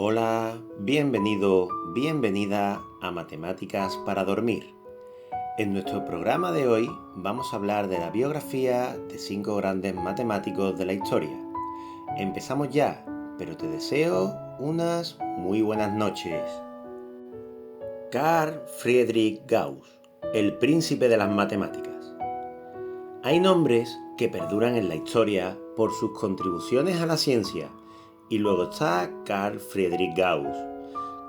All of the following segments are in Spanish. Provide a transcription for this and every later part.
Hola, bienvenido, bienvenida a Matemáticas para Dormir. En nuestro programa de hoy vamos a hablar de la biografía de 5 grandes matemáticos de la historia. Empezamos ya, pero te deseo unas muy buenas noches. Carl Friedrich Gauss, el príncipe de las matemáticas. Hay nombres que perduran en la historia por sus contribuciones a la ciencia. Y luego está Carl Friedrich Gauss.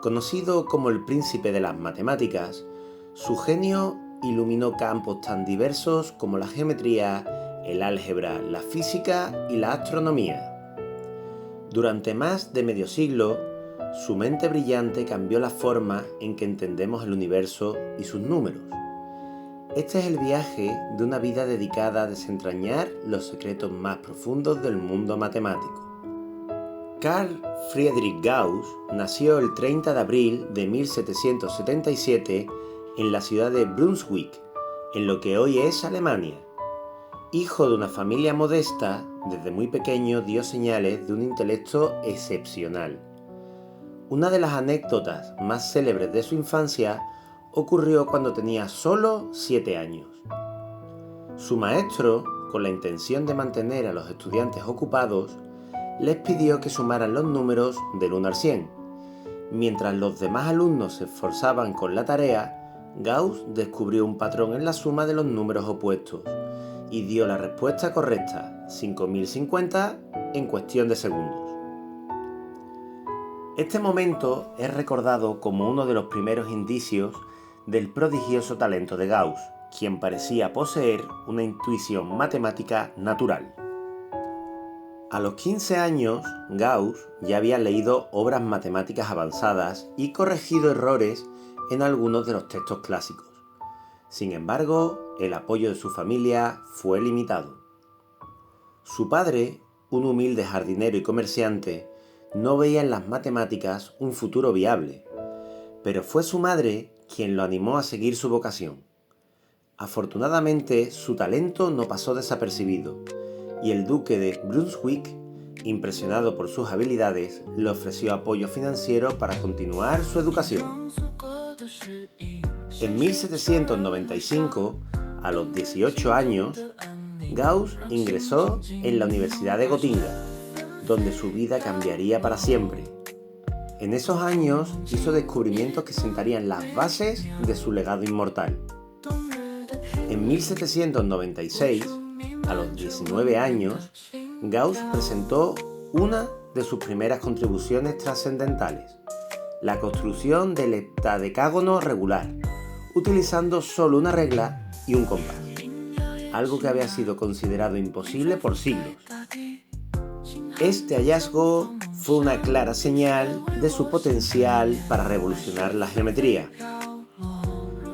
Conocido como el príncipe de las matemáticas, su genio iluminó campos tan diversos como la geometría, el álgebra, la física y la astronomía. Durante más de medio siglo, su mente brillante cambió la forma en que entendemos el universo y sus números. Este es el viaje de una vida dedicada a desentrañar los secretos más profundos del mundo matemático. Carl Friedrich Gauss nació el 30 de abril de 1777 en la ciudad de Brunswick, en lo que hoy es Alemania. Hijo de una familia modesta, desde muy pequeño dio señales de un intelecto excepcional. Una de las anécdotas más célebres de su infancia ocurrió cuando tenía solo 7 años. Su maestro, con la intención de mantener a los estudiantes ocupados, les pidió que sumaran los números del 1 al 100. Mientras los demás alumnos se esforzaban con la tarea, Gauss descubrió un patrón en la suma de los números opuestos y dio la respuesta correcta, 5050, en cuestión de segundos. Este momento es recordado como uno de los primeros indicios del prodigioso talento de Gauss, quien parecía poseer una intuición matemática natural. A los 15 años, Gauss ya había leído obras matemáticas avanzadas y corregido errores en algunos de los textos clásicos. Sin embargo, el apoyo de su familia fue limitado. Su padre, un humilde jardinero y comerciante, no veía en las matemáticas un futuro viable, pero fue su madre quien lo animó a seguir su vocación. Afortunadamente, su talento no pasó desapercibido, y el duque de Brunswick, impresionado por sus habilidades, le ofreció apoyo financiero para continuar su educación. En 1795, a los 18 años, Gauss ingresó en la Universidad de Gotinga, donde su vida cambiaría para siempre. En esos años hizo descubrimientos que sentarían las bases de su legado inmortal. En 1796, a los 19 años, Gauss presentó una de sus primeras contribuciones trascendentales, la construcción del heptadecágono regular, utilizando solo una regla y un compás, algo que había sido considerado imposible por siglos. Este hallazgo fue una clara señal de su potencial para revolucionar la geometría.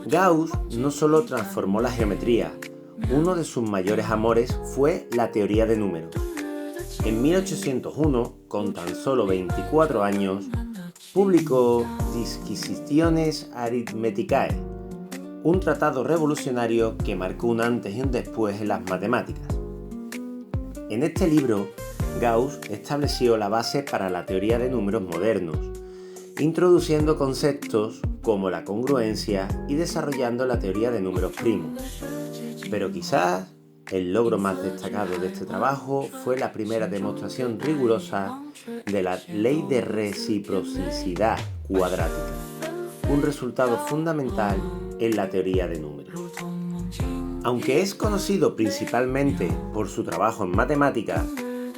Gauss no solo transformó la geometría, uno de sus mayores amores fue la teoría de números. En 1801, con tan solo 24 años, publicó Disquisitiones Arithmeticae, un tratado revolucionario que marcó un antes y un después en las matemáticas. En este libro, Gauss estableció la base para la teoría de números modernos, introduciendo conceptos como la congruencia y desarrollando la teoría de números primos. Pero quizás el logro más destacado de este trabajo fue la primera demostración rigurosa de la ley de reciprocidad cuadrática, un resultado fundamental en la teoría de números. Aunque es conocido principalmente por su trabajo en matemáticas,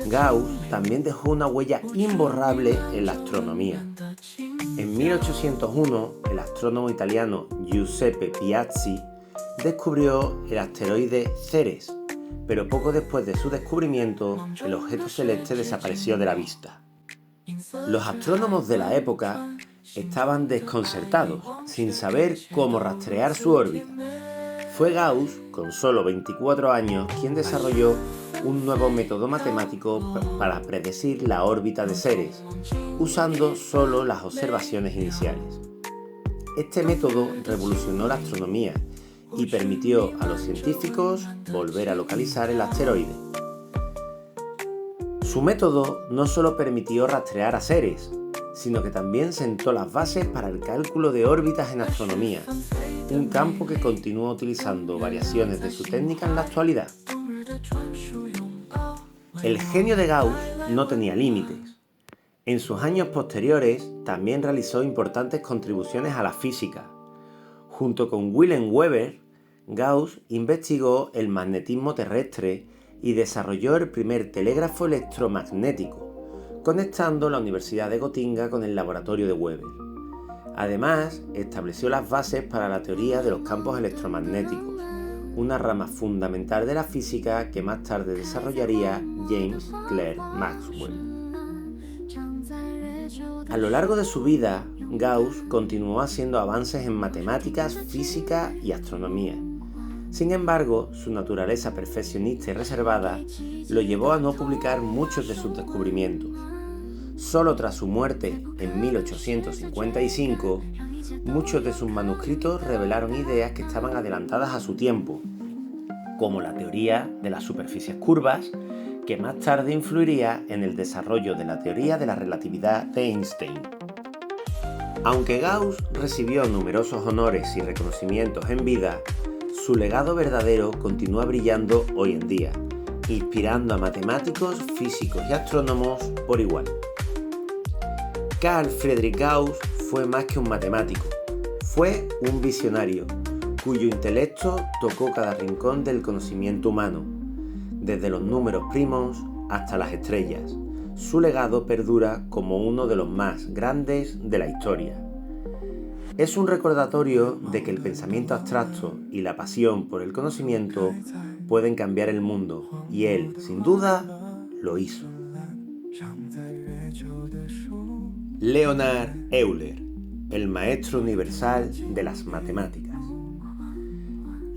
Gauss también dejó una huella imborrable en la astronomía. En 1801, el astrónomo italiano Giuseppe Piazzi descubrió el asteroide Ceres, pero poco después de su descubrimiento, el objeto celeste desapareció de la vista. Los astrónomos de la época estaban desconcertados, sin saber cómo rastrear su órbita. Fue Gauss, con solo 24 años, quien desarrolló un nuevo método matemático para predecir la órbita de Ceres, usando solo las observaciones iniciales. Este método revolucionó la astronomía y permitió a los científicos volver a localizar el asteroide. Su método no solo permitió rastrear a Ceres, sino que también sentó las bases para el cálculo de órbitas en astronomía, un campo que continúa utilizando variaciones de su técnica en la actualidad. El genio de Gauss no tenía límites. En sus años posteriores también realizó importantes contribuciones a la física. Junto con Wilhelm Weber, Gauss investigó el magnetismo terrestre y desarrolló el primer telégrafo electromagnético, conectando la Universidad de Gotinga con el laboratorio de Weber. Además, estableció las bases para la teoría de los campos electromagnéticos, una rama fundamental de la física que más tarde desarrollaría James Clerk Maxwell. A lo largo de su vida, Gauss continuó haciendo avances en matemáticas, física y astronomía. Sin embargo, su naturaleza perfeccionista y reservada lo llevó a no publicar muchos de sus descubrimientos. Solo tras su muerte en 1855, muchos de sus manuscritos revelaron ideas que estaban adelantadas a su tiempo, como la teoría de las superficies curvas, que más tarde influiría en el desarrollo de la teoría de la relatividad de Einstein. Aunque Gauss recibió numerosos honores y reconocimientos en vida, su legado verdadero continúa brillando hoy en día, inspirando a matemáticos, físicos y astrónomos por igual. Carl Friedrich Gauss fue más que un matemático, fue un visionario, cuyo intelecto tocó cada rincón del conocimiento humano, desde los números primos hasta las estrellas. Su legado perdura como uno de los más grandes de la historia. Es un recordatorio de que el pensamiento abstracto y la pasión por el conocimiento pueden cambiar el mundo, y él, sin duda, lo hizo. Leonhard Euler, el maestro universal de las matemáticas.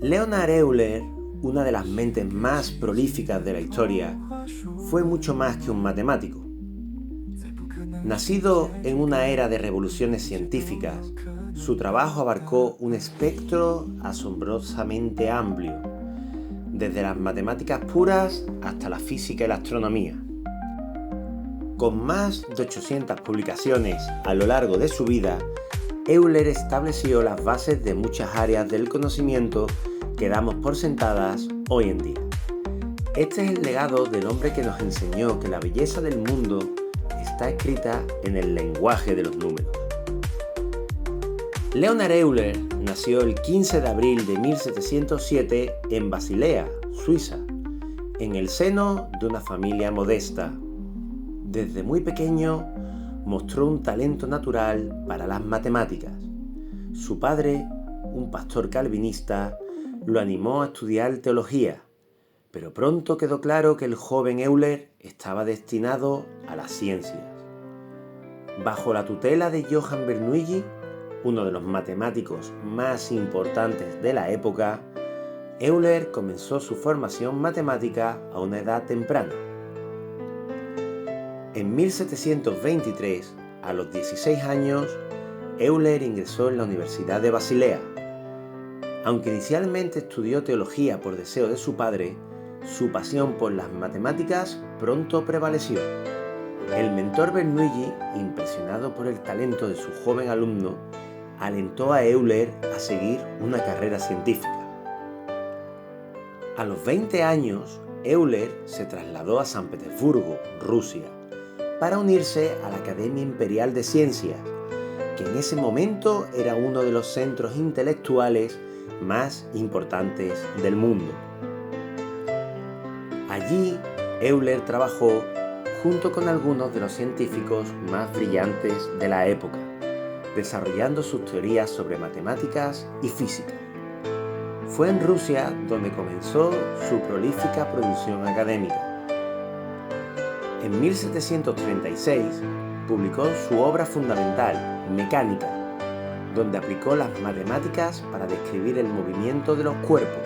Leonhard Euler, una de las mentes más prolíficas de la historia, fue mucho más que un matemático. Nacido en una era de revoluciones científicas, su trabajo abarcó un espectro asombrosamente amplio, desde las matemáticas puras hasta la física y la astronomía. Con más de 800 publicaciones a lo largo de su vida, Euler estableció las bases de muchas áreas del conocimiento que damos por sentadas hoy en día. Este es el legado del hombre que nos enseñó que la belleza del mundo está escrita en el lenguaje de los números. Leonhard Euler nació el 15 de abril de 1707 en Basilea, Suiza, en el seno de una familia modesta. Desde muy pequeño mostró un talento natural para las matemáticas. Su padre, un pastor calvinista, lo animó a estudiar teología, pero pronto quedó claro que el joven Euler estaba destinado a las ciencias. Bajo la tutela de Johann Bernoulli, uno de los matemáticos más importantes de la época, Euler comenzó su formación matemática a una edad temprana. En 1723, a los 16 años, Euler ingresó en la Universidad de Basilea. Aunque inicialmente estudió teología por deseo de su padre, su pasión por las matemáticas pronto prevaleció. El mentor Bernoulli, impresionado por el talento de su joven alumno, alentó a Euler a seguir una carrera científica. A los 20 años, Euler se trasladó a San Petersburgo, Rusia, para unirse a la Academia Imperial de Ciencias, que en ese momento era uno de los centros intelectuales más importantes del mundo. Allí, Euler trabajó junto con algunos de los científicos más brillantes de la época, desarrollando sus teorías sobre matemáticas y física. Fue en Rusia donde comenzó su prolífica producción académica. En 1736 publicó su obra fundamental, Mecánica, donde aplicó las matemáticas para describir el movimiento de los cuerpos,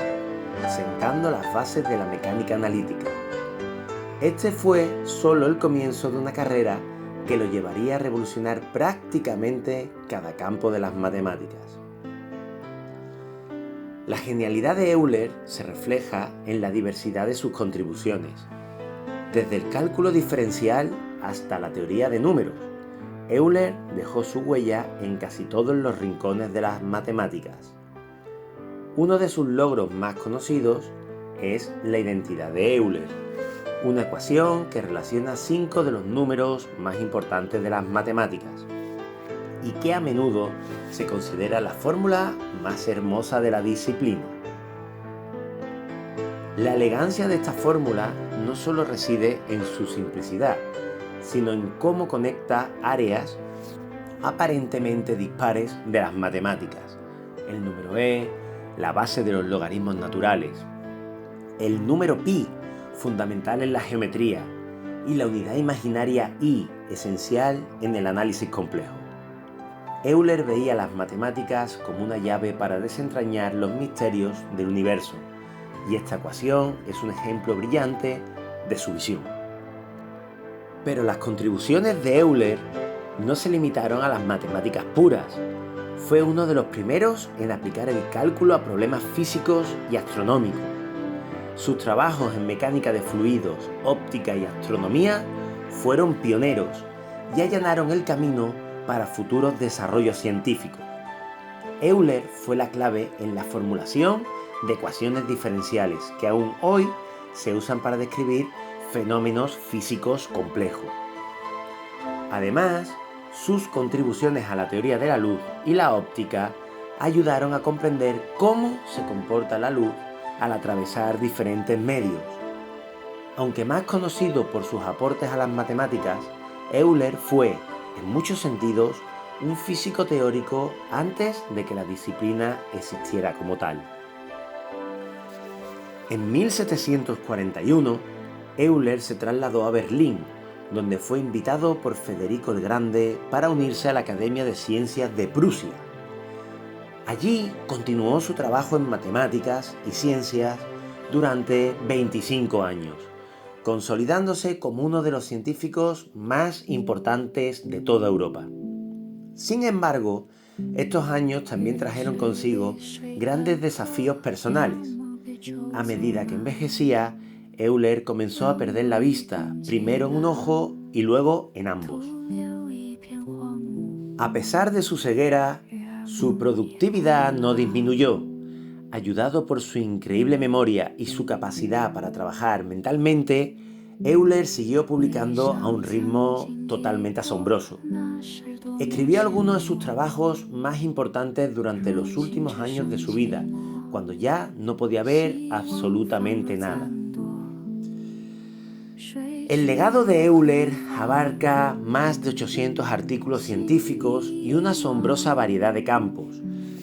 sentando las bases de la mecánica analítica. Este fue solo el comienzo de una carrera que lo llevaría a revolucionar prácticamente cada campo de las matemáticas. La genialidad de Euler se refleja en la diversidad de sus contribuciones, desde el cálculo diferencial hasta la teoría de números, Euler dejó su huella en casi todos los rincones de las matemáticas. Uno de sus logros más conocidos es la identidad de Euler, una ecuación que relaciona 5 de los números más importantes de las matemáticas y que a menudo se considera la fórmula más hermosa de la disciplina. La elegancia de esta fórmula no solo reside en su simplicidad, sino en cómo conecta áreas aparentemente dispares de las matemáticas. El número e, la base de los logaritmos naturales, el número pi, fundamental en la geometría, y la unidad imaginaria i, esencial en el análisis complejo. Euler veía las matemáticas como una llave para desentrañar los misterios del universo, y esta ecuación es un ejemplo brillante de su visión. Pero las contribuciones de Euler no se limitaron a las matemáticas puras. Fue uno de los primeros en aplicar el cálculo a problemas físicos y astronómicos. Sus trabajos en mecánica de fluidos, óptica y astronomía fueron pioneros y allanaron el camino para futuros desarrollos científicos. Euler fue la clave en la formulación de ecuaciones diferenciales que aún hoy se usan para describir fenómenos físicos complejos. Además, sus contribuciones a la teoría de la luz y la óptica ayudaron a comprender cómo se comporta la luz al atravesar diferentes medios. Aunque más conocido por sus aportes a las matemáticas, Euler fue, en muchos sentidos, un físico teórico antes de que la disciplina existiera como tal. En 1741, Euler se trasladó a Berlín, donde fue invitado por Federico el Grande para unirse a la Academia de Ciencias de Prusia. Allí continuó su trabajo en matemáticas y ciencias durante 25 años, consolidándose como uno de los científicos más importantes de toda Europa. Sin embargo, estos años también trajeron consigo grandes desafíos personales. A medida que envejecía, Euler comenzó a perder la vista, primero en un ojo y luego en ambos. A pesar de su ceguera, su productividad no disminuyó. Ayudado por su increíble memoria y su capacidad para trabajar mentalmente, Euler siguió publicando a un ritmo totalmente asombroso. Escribió algunos de sus trabajos más importantes durante los últimos años de su vida, cuando ya no podía ver absolutamente nada. El legado de Euler abarca más de 800 artículos científicos y una asombrosa variedad de campos,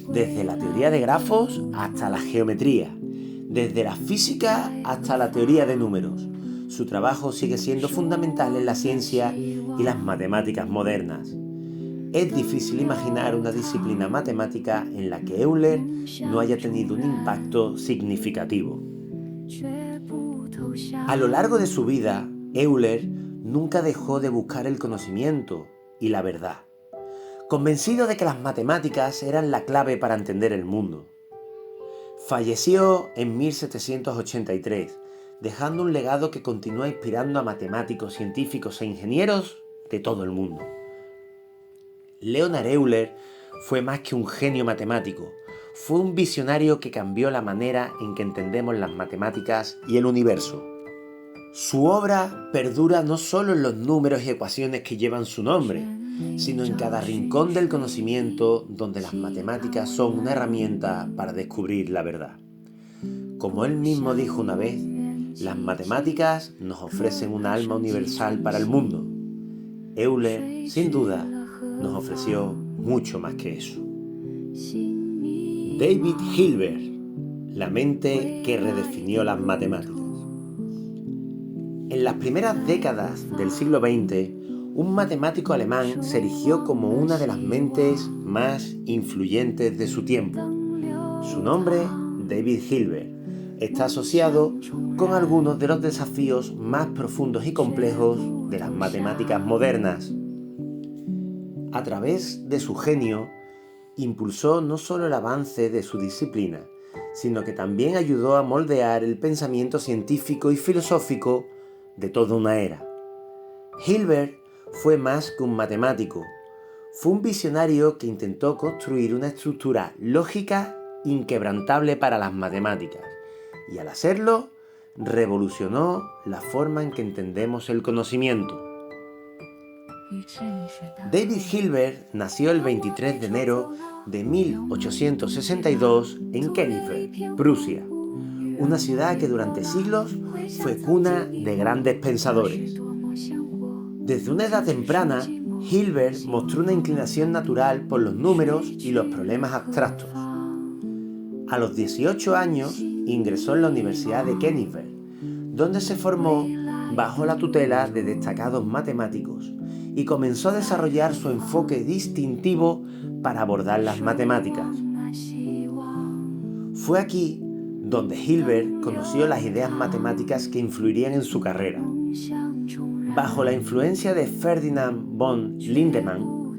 desde la teoría de grafos hasta la geometría, desde la física hasta la teoría de números. Su trabajo sigue siendo fundamental en la ciencia y las matemáticas modernas. Es difícil imaginar una disciplina matemática en la que Euler no haya tenido un impacto significativo. A lo largo de su vida, Euler nunca dejó de buscar el conocimiento y la verdad, convencido de que las matemáticas eran la clave para entender el mundo. Falleció en 1783, dejando un legado que continúa inspirando a matemáticos, científicos e ingenieros de todo el mundo. Leonhard Euler fue más que un genio matemático, fue un visionario que cambió la manera en que entendemos las matemáticas y el universo. Su obra perdura no solo en los números y ecuaciones que llevan su nombre, sino en cada rincón del conocimiento donde las matemáticas son una herramienta para descubrir la verdad. Como él mismo dijo una vez, las matemáticas nos ofrecen un alma universal para el mundo. Euler, sin duda, nos ofreció mucho más que eso. David Hilbert, la mente que redefinió las matemáticas. En las primeras décadas del siglo XX, un matemático alemán se erigió como una de las mentes más influyentes de su tiempo. Su nombre, David Hilbert, está asociado con algunos de los desafíos más profundos y complejos de las matemáticas modernas. A través de su genio, impulsó no solo el avance de su disciplina, sino que también ayudó a moldear el pensamiento científico y filosófico de toda una era. Hilbert fue más que un matemático. Fue un visionario que intentó construir una estructura lógica inquebrantable para las matemáticas, y al hacerlo, revolucionó la forma en que entendemos el conocimiento. David Hilbert nació el 23 de enero de 1862 en Königsberg, Prusia, una ciudad que durante siglos fue cuna de grandes pensadores. Desde una edad temprana, Hilbert mostró una inclinación natural por los números y los problemas abstractos. A los 18 años ingresó en la Universidad de Königsberg, donde se formó bajo la tutela de destacados matemáticos y comenzó a desarrollar su enfoque distintivo para abordar las matemáticas. Fue aquí donde Hilbert conoció las ideas matemáticas que influirían en su carrera. Bajo la influencia de Ferdinand von Lindemann,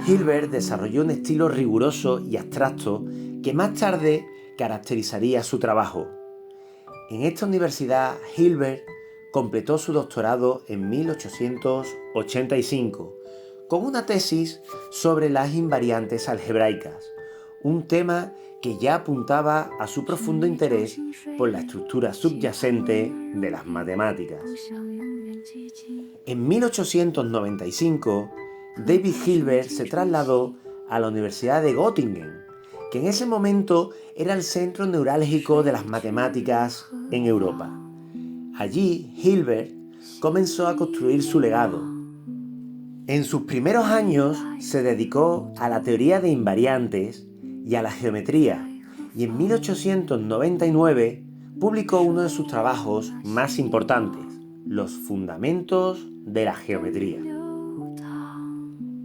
Hilbert desarrolló un estilo riguroso y abstracto que más tarde caracterizaría su trabajo. En esta universidad, Hilbert completó su doctorado en 1885 con una tesis sobre las invariantes algebraicas, un tema que ya apuntaba a su profundo interés por la estructura subyacente de las matemáticas. En 1895, David Hilbert se trasladó a la Universidad de Göttingen, que en ese momento era el centro neurálgico de las matemáticas en Europa. Allí, Hilbert comenzó a construir su legado. En sus primeros años se dedicó a la teoría de invariantes y a la geometría, y en 1899 publicó uno de sus trabajos más importantes, Los fundamentos de la geometría.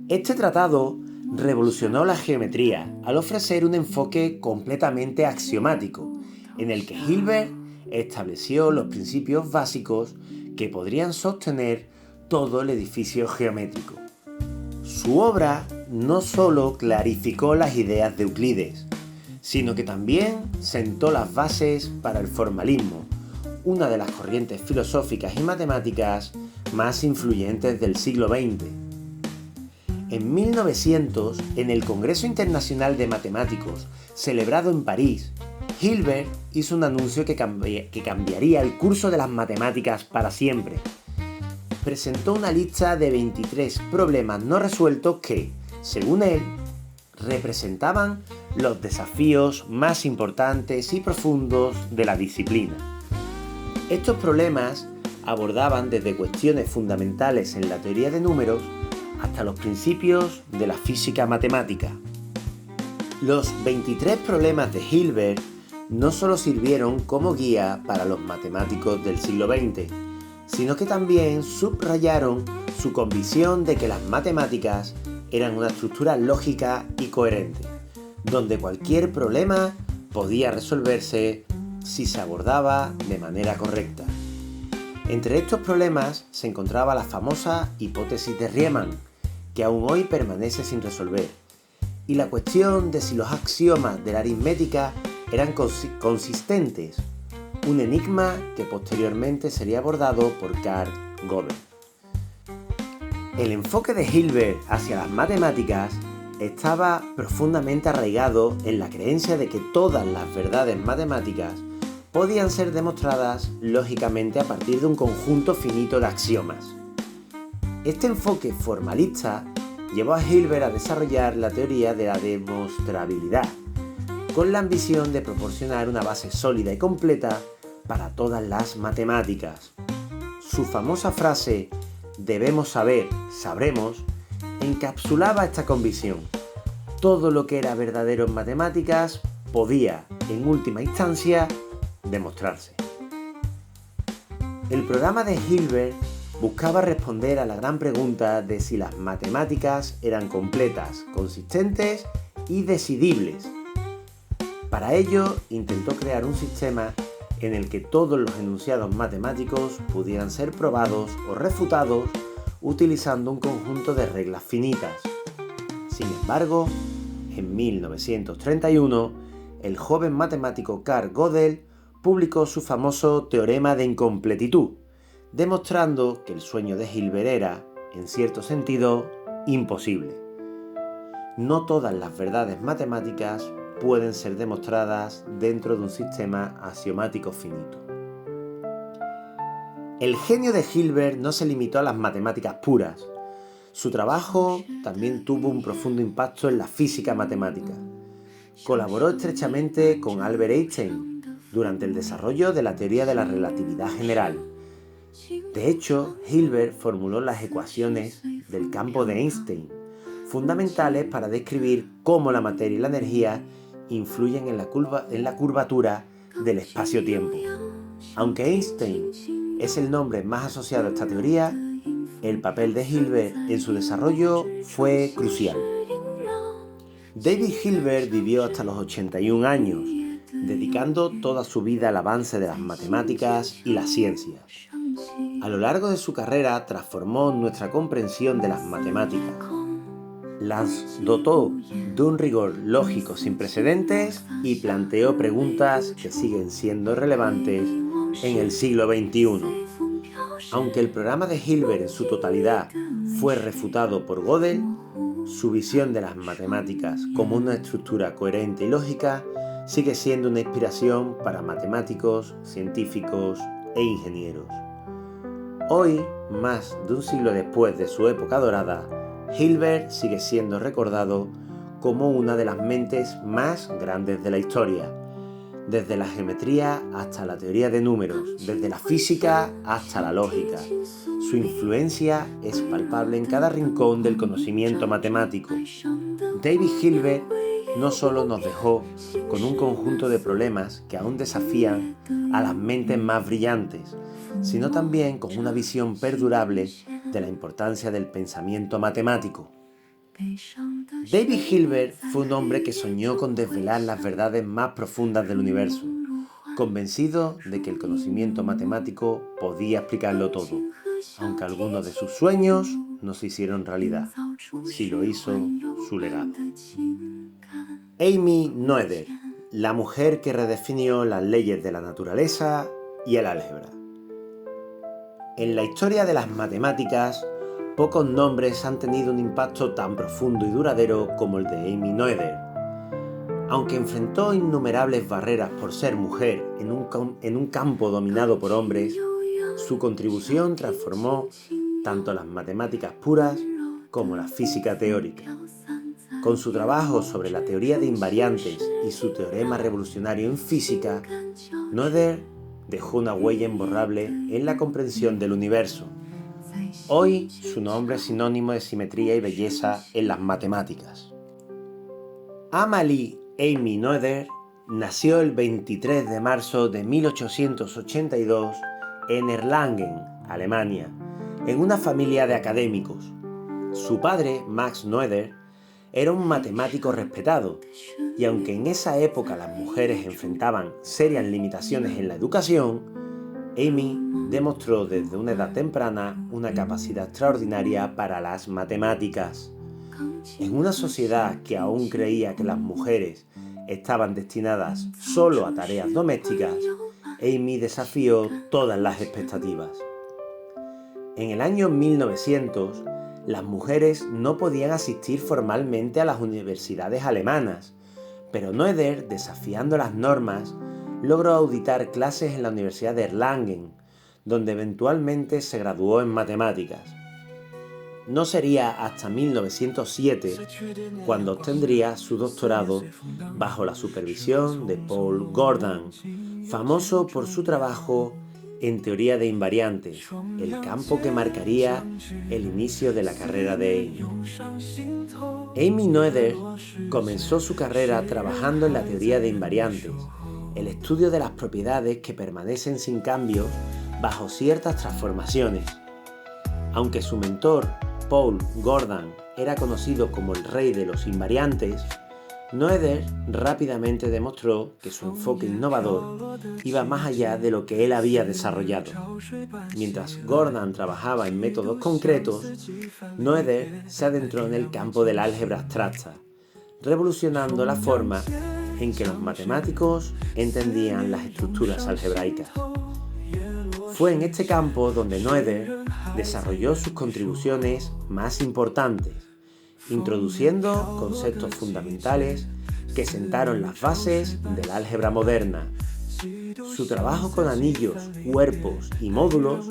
Este tratado revolucionó la geometría al ofrecer un enfoque completamente axiomático, en el que Hilbert estableció los principios básicos que podrían sostener todo el edificio geométrico. Su obra no solo clarificó las ideas de Euclides, sino que también sentó las bases para el formalismo, una de las corrientes filosóficas y matemáticas más influyentes del siglo XX. En 1900, en el Congreso Internacional de Matemáticos, celebrado en París, Hilbert hizo un anuncio que cambiaría el curso de las matemáticas para siempre. Presentó una lista de 23 problemas no resueltos que, según él, representaban los desafíos más importantes y profundos de la disciplina. Estos problemas abordaban desde cuestiones fundamentales en la teoría de números hasta los principios de la física matemática. Los 23 problemas de Hilbert no solo sirvieron como guía para los matemáticos del siglo XX, sino que también subrayaron su convicción de que las matemáticas eran una estructura lógica y coherente, donde cualquier problema podía resolverse si se abordaba de manera correcta. Entre estos problemas se encontraba la famosa hipótesis de Riemann, que aún hoy permanece sin resolver, y la cuestión de si los axiomas de la aritmética eran consistentes, un enigma que posteriormente sería abordado por Carl Gödel. El enfoque de Hilbert hacia las matemáticas estaba profundamente arraigado en la creencia de que todas las verdades matemáticas podían ser demostradas lógicamente a partir de un conjunto finito de axiomas. Este enfoque formalista llevó a Hilbert a desarrollar la teoría de la demostrabilidad, con la ambición de proporcionar una base sólida y completa para todas las matemáticas. Su famosa frase "debemos saber, sabremos", encapsulaba esta convicción. Todo lo que era verdadero en matemáticas podía, en última instancia, demostrarse. El programa de Hilbert buscaba responder a la gran pregunta de si las matemáticas eran completas, consistentes y decidibles. Para ello, intentó crear un sistema en el que todos los enunciados matemáticos pudieran ser probados o refutados utilizando un conjunto de reglas finitas. Sin embargo, en 1931, el joven matemático Carl Gödel publicó su famoso teorema de incompletitud, demostrando que el sueño de Hilbert era, en cierto sentido, imposible. No todas las verdades matemáticas pueden ser demostradas dentro de un sistema axiomático finito. El genio de Hilbert no se limitó a las matemáticas puras. Su trabajo también tuvo un profundo impacto en la física matemática. Colaboró estrechamente con Albert Einstein durante el desarrollo de la teoría de la relatividad general. De hecho, Hilbert formuló las ecuaciones del campo de Einstein, fundamentales para describir cómo la materia y la energía influyen en la curvatura del espacio-tiempo. Aunque Einstein es el nombre más asociado a esta teoría, el papel de Hilbert en su desarrollo fue crucial. David Hilbert vivió hasta los 81 años, dedicando toda su vida al avance de las matemáticas y las ciencias. A lo largo de su carrera transformó nuestra comprensión de las matemáticas. Las dotó de un rigor lógico sin precedentes y planteó preguntas que siguen siendo relevantes en el siglo XXI. Aunque el programa de Hilbert en su totalidad fue refutado por Gödel, su visión de las matemáticas como una estructura coherente y lógica sigue siendo una inspiración para matemáticos, científicos e ingenieros. Hoy, más de un siglo después de su época dorada, Hilbert sigue siendo recordado como una de las mentes más grandes de la historia, desde la geometría hasta la teoría de números, desde la física hasta la lógica. Su influencia es palpable en cada rincón del conocimiento matemático. David Hilbert no solo nos dejó con un conjunto de problemas que aún desafían a las mentes más brillantes, sino también con una visión perdurable de la importancia del pensamiento matemático. David Hilbert fue un hombre que soñó con desvelar las verdades más profundas del universo, convencido de que el conocimiento matemático podía explicarlo todo, aunque algunos de sus sueños no se hicieron realidad. Sí lo hizo su legado. Amy Noether, la mujer que redefinió las leyes de la naturaleza y el álgebra. En la historia de las matemáticas, pocos nombres han tenido un impacto tan profundo y duradero como el de Amy Noether. Aunque enfrentó innumerables barreras por ser mujer en un campo dominado por hombres, su contribución transformó tanto las matemáticas puras como la física teórica. Con su trabajo sobre la teoría de invariantes y su teorema revolucionario en física, Noether dejó una huella imborrable en la comprensión del universo. Hoy su nombre es sinónimo de simetría y belleza en las matemáticas. Amalie Amy Noether nació el 23 de marzo de 1882 en Erlangen, Alemania, en una familia de académicos. Su padre, Max Noether, era un matemático respetado, y aunque en esa época las mujeres enfrentaban serias limitaciones en la educación, Amy demostró desde una edad temprana una capacidad extraordinaria para las matemáticas. En una sociedad que aún creía que las mujeres estaban destinadas solo a tareas domésticas, Amy desafió todas las expectativas. En el año 1900, las mujeres no podían asistir formalmente a las universidades alemanas, pero Noether, desafiando las normas, logró auditar clases en la Universidad de Erlangen, donde eventualmente se graduó en matemáticas. No sería hasta 1907 cuando obtendría su doctorado bajo la supervisión de Paul Gordon, famoso por su trabajo en teoría de invariantes, el campo que marcaría el inicio de la carrera de Amy. Amy Noether comenzó su carrera trabajando en la teoría de invariantes, el estudio de las propiedades que permanecen sin cambios bajo ciertas transformaciones. Aunque su mentor, Paul Gordon, era conocido como el rey de los invariantes, Noether rápidamente demostró que su enfoque innovador iba más allá de lo que él había desarrollado. Mientras Gordon trabajaba en métodos concretos, Noether se adentró en el campo del álgebra abstracta, revolucionando la forma en que los matemáticos entendían las estructuras algebraicas. Fue en este campo donde Noether desarrolló sus contribuciones más importantes, introduciendo conceptos fundamentales que sentaron las bases de la álgebra moderna. Su trabajo con anillos, cuerpos y módulos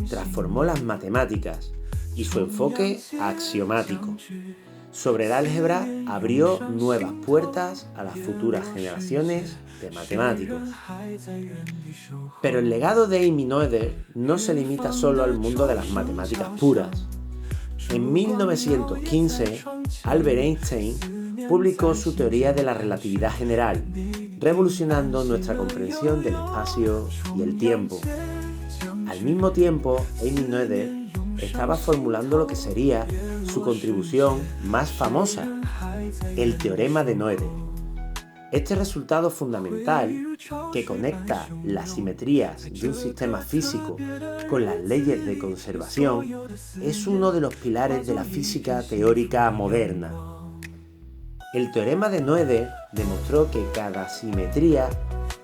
transformó las matemáticas y su enfoque axiomático sobre el álgebra abrió nuevas puertas a las futuras generaciones de matemáticos. Pero el legado de Emmy Noether no se limita solo al mundo de las matemáticas puras. En 1915, Albert Einstein publicó su teoría de la relatividad general, revolucionando nuestra comprensión del espacio y el tiempo. Al mismo tiempo, Emmy Noether estaba formulando lo que sería su contribución más famosa, el teorema de Noether. Este resultado fundamental, que conecta las simetrías de un sistema físico con las leyes de conservación, es uno de los pilares de la física teórica moderna. El teorema de Noether demostró que cada simetría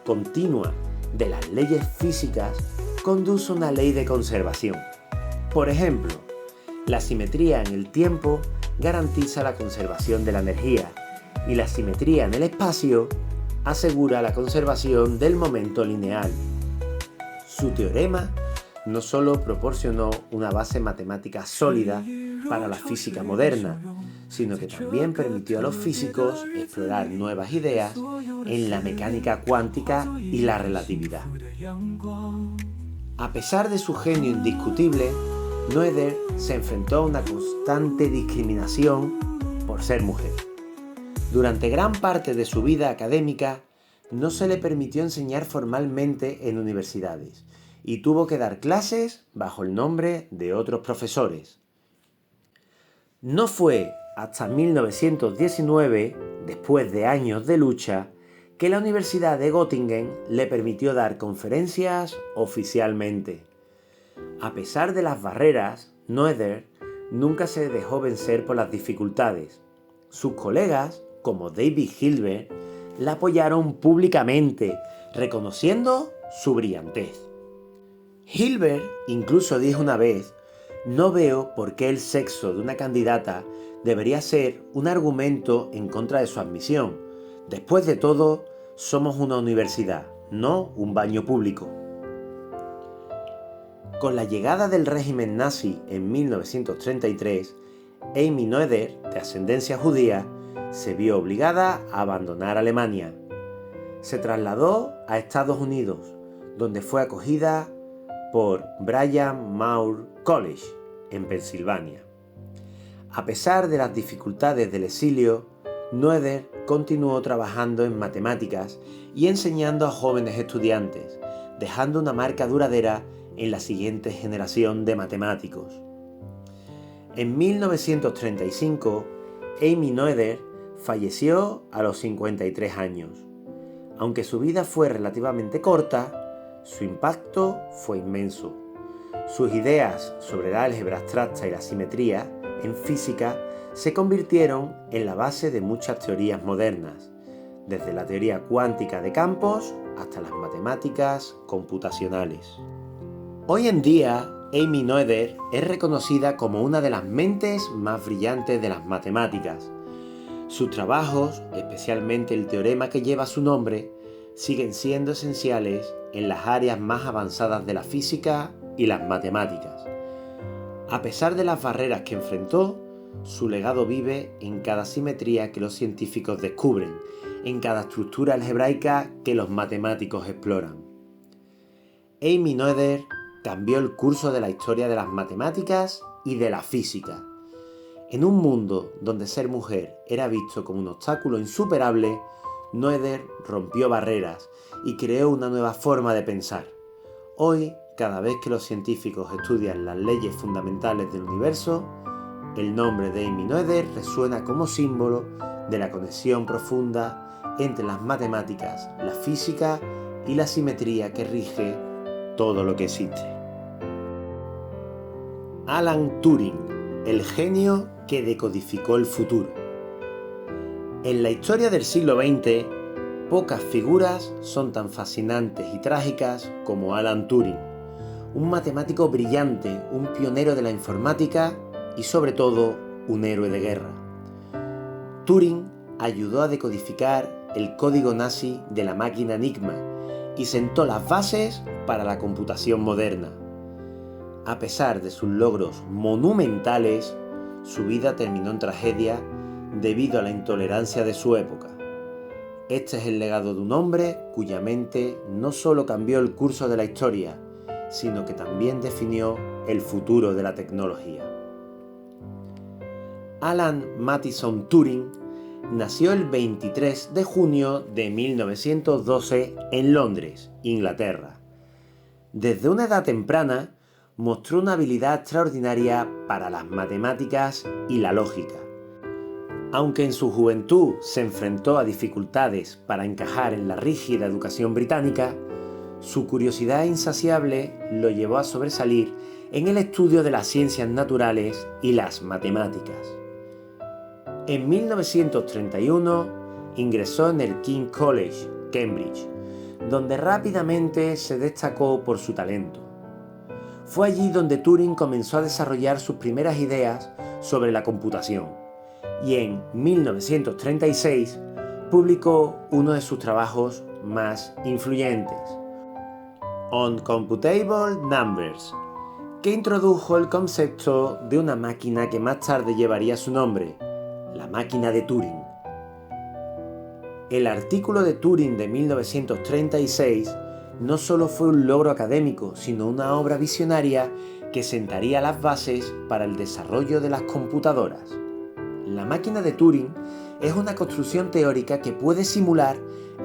continua de las leyes físicas conduce a una ley de conservación. Por ejemplo, la simetría en el tiempo garantiza la conservación de la energía y la simetría en el espacio asegura la conservación del momento lineal. Su teorema no solo proporcionó una base matemática sólida para la física moderna, sino que también permitió a los físicos explorar nuevas ideas en la mecánica cuántica y la relatividad. A pesar de su genio indiscutible, Noether se enfrentó a una constante discriminación por ser mujer. Durante gran parte de su vida académica, no se le permitió enseñar formalmente en universidades y tuvo que dar clases bajo el nombre de otros profesores. No fue hasta 1919, después de años de lucha, que la Universidad de Göttingen le permitió dar conferencias oficialmente. A pesar de las barreras, Noether nunca se dejó vencer por las dificultades. Sus colegas, como David Hilbert, la apoyaron públicamente, reconociendo su brillantez. Hilbert incluso dijo una vez: "No veo por qué el sexo de una candidata debería ser un argumento en contra de su admisión. Después de todo, somos una universidad, no un baño público". Con la llegada del régimen nazi en 1933, Emmy Noether, de ascendencia judía, se vio obligada a abandonar Alemania. Se trasladó a Estados Unidos, donde fue acogida por Bryn Mawr College, en Pensilvania. A pesar de las dificultades del exilio, Noether continuó trabajando en matemáticas y enseñando a jóvenes estudiantes, dejando una marca duradera en la siguiente generación de matemáticos. En 1935, Emmy Noether falleció a los 53 años. Aunque su vida fue relativamente corta, su impacto fue inmenso. Sus ideas sobre la álgebra abstracta y la simetría en física se convirtieron en la base de muchas teorías modernas, desde la teoría cuántica de campos hasta las matemáticas computacionales. Hoy en día, Emmy Noether es reconocida como una de las mentes más brillantes de las matemáticas. Sus trabajos, especialmente el teorema que lleva su nombre, siguen siendo esenciales en las áreas más avanzadas de la física y las matemáticas. A pesar de las barreras que enfrentó, su legado vive en cada simetría que los científicos descubren, en cada estructura algebraica que los matemáticos exploran. Emmy Noether cambió el curso de la historia de las matemáticas y de la física. En un mundo donde ser mujer era visto como un obstáculo insuperable, Noether rompió barreras y creó una nueva forma de pensar. Hoy, cada vez que los científicos estudian las leyes fundamentales del universo, el nombre de Emmy Noether resuena como símbolo de la conexión profunda entre las matemáticas, la física y la simetría que rige todo lo que existe. Alan Turing, el genio que decodificó el futuro. En la historia del siglo XX, pocas figuras son tan fascinantes y trágicas como Alan Turing, un matemático brillante, un pionero de la informática y sobre todo un héroe de guerra. Turing ayudó a decodificar el código nazi de la máquina Enigma y sentó las bases para la computación moderna. A pesar de sus logros monumentales, su vida terminó en tragedia debido a la intolerancia de su época. Este es el legado de un hombre cuya mente no solo cambió el curso de la historia, sino que también definió el futuro de la tecnología. Alan Mathison Turing nació el 23 de junio de 1912 en Londres, Inglaterra. Desde una edad temprana mostró una habilidad extraordinaria para las matemáticas y la lógica. Aunque en su juventud se enfrentó a dificultades para encajar en la rígida educación británica, su curiosidad insaciable lo llevó a sobresalir en el estudio de las ciencias naturales y las matemáticas. En 1931 ingresó en el King's College, Cambridge, donde rápidamente se destacó por su talento. Fue allí donde Turing comenzó a desarrollar sus primeras ideas sobre la computación y en 1936 publicó uno de sus trabajos más influyentes, On Computable Numbers, que introdujo el concepto de una máquina que más tarde llevaría su nombre, la máquina de Turing. El artículo de Turing de 1936 no solo fue un logro académico, sino una obra visionaria que sentaría las bases para el desarrollo de las computadoras. La máquina de Turing es una construcción teórica que puede simular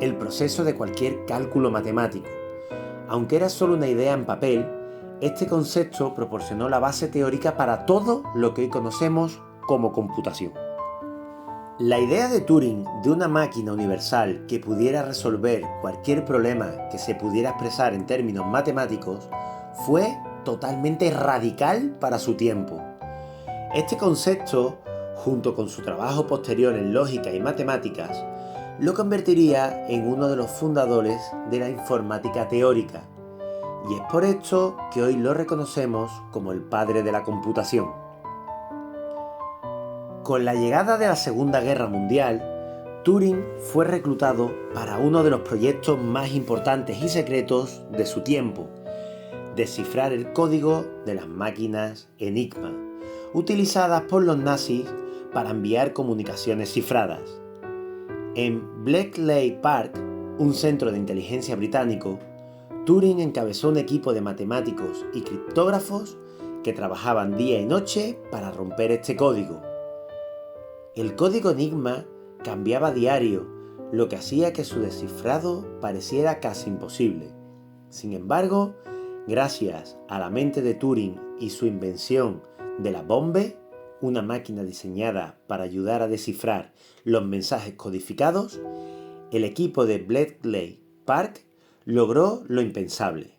el proceso de cualquier cálculo matemático. Aunque era solo una idea en papel, este concepto proporcionó la base teórica para todo lo que hoy conocemos como computación. La idea de Turing de una máquina universal que pudiera resolver cualquier problema que se pudiera expresar en términos matemáticos fue totalmente radical para su tiempo. Este concepto, junto con su trabajo posterior en lógica y matemáticas, lo convertiría en uno de los fundadores de la informática teórica, y es por esto que hoy lo reconocemos como el padre de la computación. Con la llegada de la Segunda Guerra Mundial, Turing fue reclutado para uno de los proyectos más importantes y secretos de su tiempo: descifrar el código de las máquinas Enigma, utilizadas por los nazis para enviar comunicaciones cifradas. En Bletchley Park, un centro de inteligencia británico, Turing encabezó un equipo de matemáticos y criptógrafos que trabajaban día y noche para romper este código. El código Enigma cambiaba a diario, lo que hacía que su descifrado pareciera casi imposible. Sin embargo, gracias a la mente de Turing y su invención de la bombe, una máquina diseñada para ayudar a descifrar los mensajes codificados, el equipo de Bletchley Park logró lo impensable.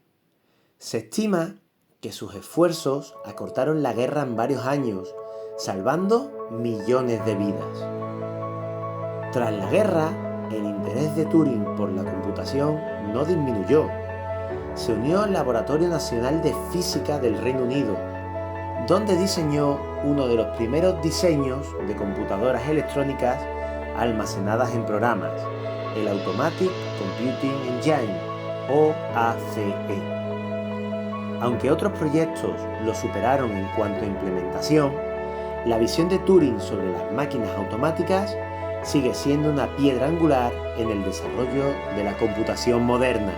Se estima que sus esfuerzos acortaron la guerra en varios años, salvando millones de vidas. Tras la guerra, el interés de Turing por la computación no disminuyó. Se unió al Laboratorio Nacional de Física del Reino Unido, donde diseñó uno de los primeros diseños de computadoras electrónicas almacenadas en programas, el Automatic Computing Engine, o ACE. Aunque otros proyectos lo superaron en cuanto a implementación, la visión de Turing sobre las máquinas automáticas sigue siendo una piedra angular en el desarrollo de la computación moderna.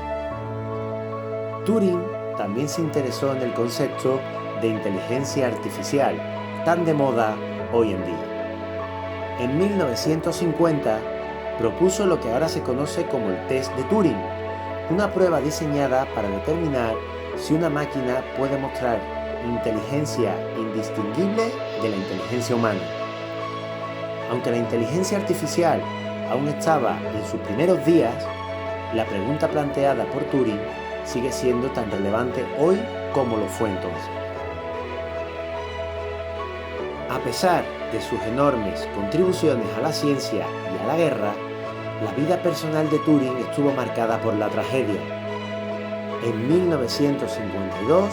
Turing también se interesó en el concepto de inteligencia artificial, tan de moda hoy en día. En 1950 propuso lo que ahora se conoce como el test de Turing, una prueba diseñada para determinar si una máquina puede mostrar inteligencia indistinguible de la inteligencia humana. Aunque la inteligencia artificial aún estaba en sus primeros días, la pregunta planteada por Turing sigue siendo tan relevante hoy como lo fue entonces. A pesar de sus enormes contribuciones a la ciencia y a la guerra, la vida personal de Turing estuvo marcada por la tragedia. En 1952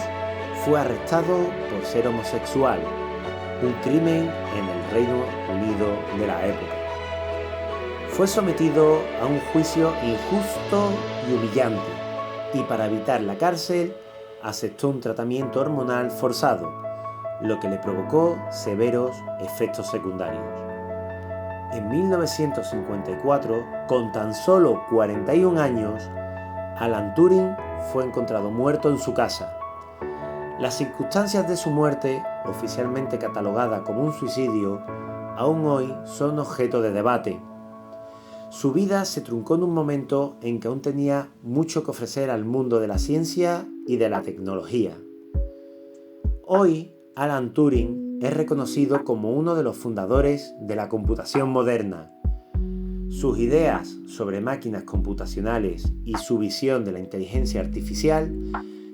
fue arrestado por ser homosexual, un crimen en el Reino Unido de la época. Fue sometido a un juicio injusto y humillante, y para evitar la cárcel aceptó un tratamiento hormonal forzado, lo que le provocó severos efectos secundarios. En 1954, con tan solo 41 años, Alan Turing fue encontrado muerto en su casa. Las circunstancias de su muerte, oficialmente catalogada como un suicidio, aún hoy son objeto de debate. Su vida se truncó en un momento en que aún tenía mucho que ofrecer al mundo de la ciencia y de la tecnología. Hoy, Alan Turing es reconocido como uno de los fundadores de la computación moderna. Sus ideas sobre máquinas computacionales y su visión de la inteligencia artificial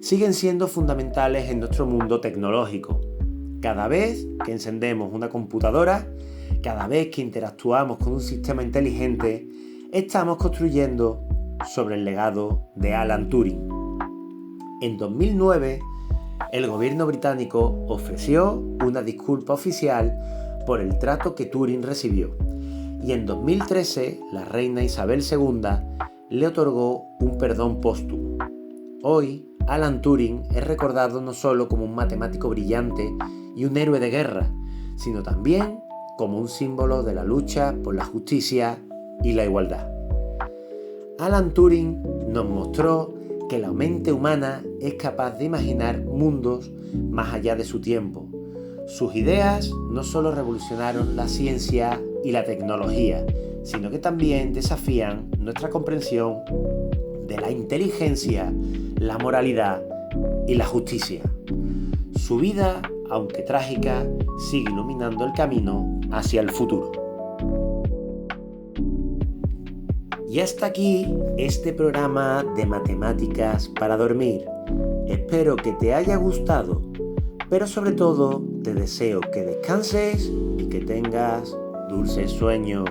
siguen siendo fundamentales en nuestro mundo tecnológico. Cada vez que encendemos una computadora, cada vez que interactuamos con un sistema inteligente, estamos construyendo sobre el legado de Alan Turing. En 2009, el gobierno británico ofreció una disculpa oficial por el trato que Turing recibió, y en 2013 la reina Isabel II le otorgó un perdón póstumo. Hoy, Alan Turing es recordado no solo como un matemático brillante y un héroe de guerra, sino también como un símbolo de la lucha por la justicia y la igualdad. Alan Turing nos mostró que la mente humana es capaz de imaginar mundos más allá de su tiempo. Sus ideas no solo revolucionaron la ciencia y la tecnología, sino que también desafían nuestra comprensión de la inteligencia, la moralidad y la justicia. Su vida, aunque trágica, sigue iluminando el camino hacia el futuro. Y hasta aquí este programa de matemáticas para dormir. Espero que te haya gustado, pero sobre todo te deseo que descanses y que tengas dulces sueños.